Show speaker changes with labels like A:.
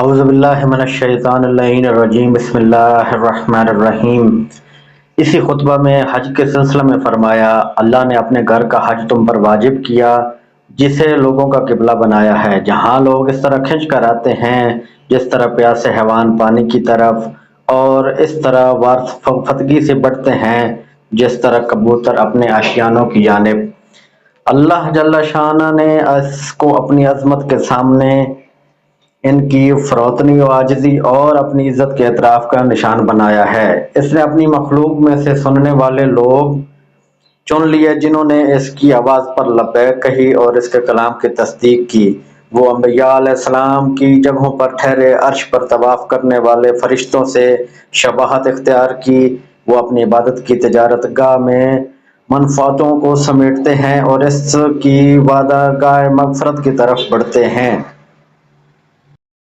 A: اعوذ باللہ من الشیطان اللعین الرجیم بسم اللہ الرحمن الرحیم۔ اسی خطبہ میں حج کے سلسلہ میں فرمایا، اللہ نے اپنے گھر کا حج تم پر واجب کیا جسے لوگوں کا قبلہ بنایا ہے، جہاں لوگ اس طرح کھنچ کر آتے ہیں جس طرح پیاسے حیوان پانی کی طرف، اور اس طرح وارفتگی سے بڑھتے ہیں جس طرح کبوتر اپنے آشیانوں کی جانب۔ اللہ جل شانہ نے اس کو اپنی عظمت کے سامنے ان کی فروتنی و عاجزی اور اپنی عزت کے اعتراف کا نشان بنایا ہے۔ اس نے اپنی مخلوق میں سے سننے والے لوگ چن لیے جنہوں نے اس کی آواز پر لبیک کہی اور اس کے کلام کی تصدیق کی۔ وہ انبیاء علیہ السلام کی جگہوں پر ٹھہرے، عرش پر طواف کرنے والے فرشتوں سے شباہت اختیار کی۔ وہ اپنی عبادت کی تجارت گاہ میں منفعتوں کو سمیٹتے ہیں اور اس کی وعدہ گاہ مغفرت کی طرف بڑھتے ہیں۔